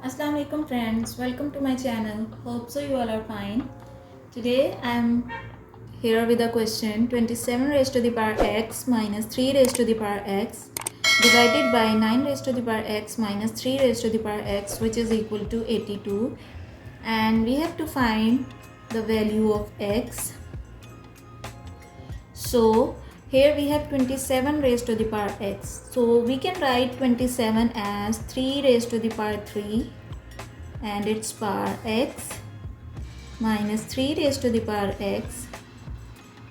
Assalamu alaikum friends, welcome to my channel. Hope so you all are fine. Today I am here with a question 27 raised to the power x minus 3 raised to the power x divided by 9 raised to the power x minus 3 raised to the power x, which is equal to 82, and we have to find the value of x. So here we have 27 raised to the power x. So we can write 27 as 3 raised to the power 3 and its power x minus 3 raised to the power x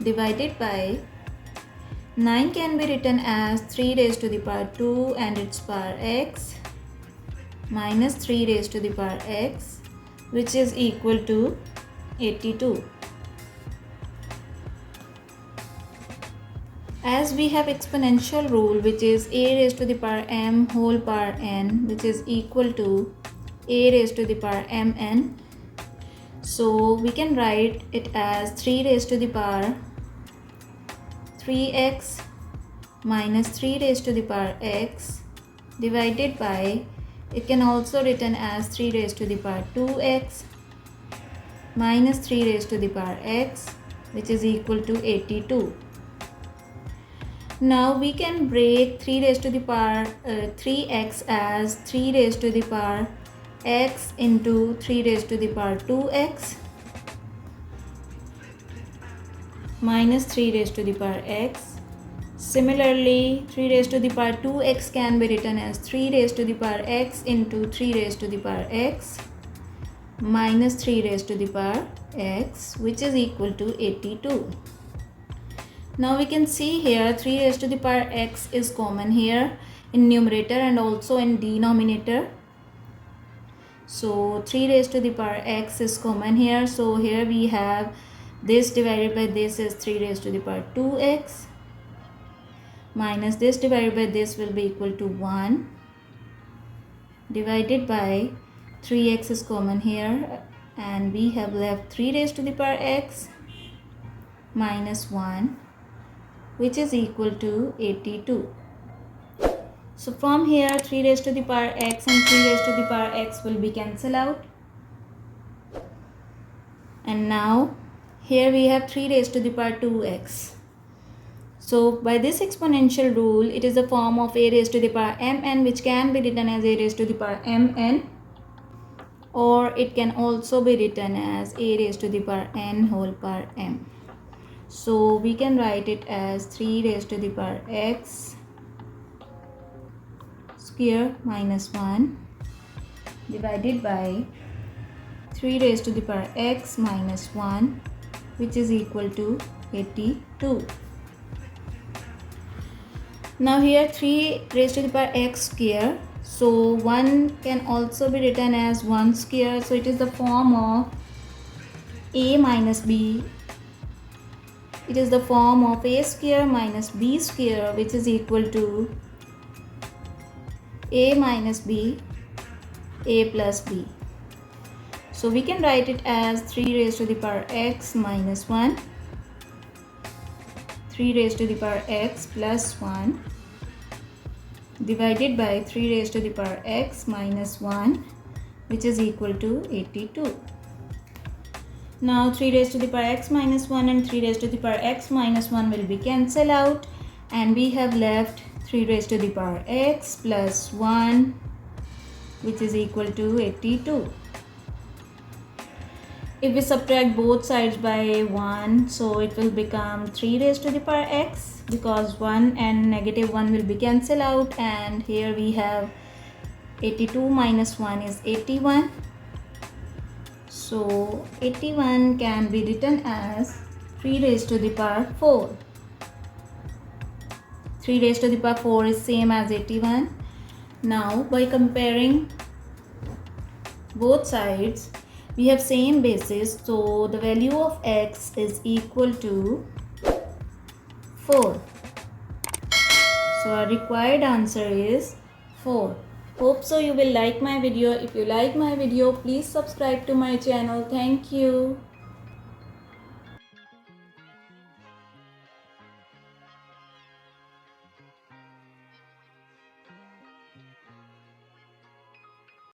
divided by 9 can be written as 3 raised to the power 2 and its power x minus 3 raised to the power x, which is equal to 82. As we have exponential rule, which is a raised to the power m whole power n, which is equal to a raised to the power mn, so we can write it as 3 raised to the power 3x minus 3 raised to the power x divided by, it can also written as 3 raised to the power 2x minus 3 raised to the power x, which is equal to 82. Now we can break 3 raised to the power 3x as 3 raised to the power x into 3 raised to the power 2x minus 3 raised to the power x. Similarly, 3 raised to the power 2x can be written as 3 raised to the power x into 3 raised to the power x minus 3 raised to the power x, which is equal to 82. Now we can see here 3 raised to the power x is common here in numerator and also in denominator. So 3 raised to the power x is common here. So here we have this divided by this is 3 raised to the power 2x minus this divided by this will be equal to 1 divided by 3x is common here, and we have left 3 raised to the power x minus 1, which is equal to 82. So from here 3 raised to the power x and 3 raised to the power x will be cancelled out. And now here we have 3 raised to the power 2x. So by this exponential rule, it is the form of a raised to the power mn, which can be written as a raised to the power mn, or it can also be written as a raised to the power n whole power m. So we can write it as 3 raised to the power x square minus 1 divided by 3 raised to the power x minus 1, which is equal to 82. Now here 3 raised to the power x square, so 1 can also be written as 1 square, so it is the form of a minus b. It is the form of a square minus b square, which is equal to a minus b, a plus b. So we can write it as 3 raised to the power x minus 1, 3 raised to the power x plus 1 divided by 3 raised to the power x minus 1, which is equal to 82. Now 3 raised to the power x minus 1 and 3 raised to the power x minus 1 will be cancelled out, and we have left 3 raised to the power x plus 1, which is equal to 82. If we subtract both sides by 1, so it will become 3 raised to the power x, because 1 and negative 1 will be cancelled out, and here we have 82 minus 1 is 81. So 81 can be written as 3 raised to the power 4. 3 raised to the power 4 is same as 81. Now by comparing both sides, we have same basis, so the value of x is equal to 4. So our required answer is 4. Hope so you will like my video. If you like my video, please subscribe to my channel. Thank you.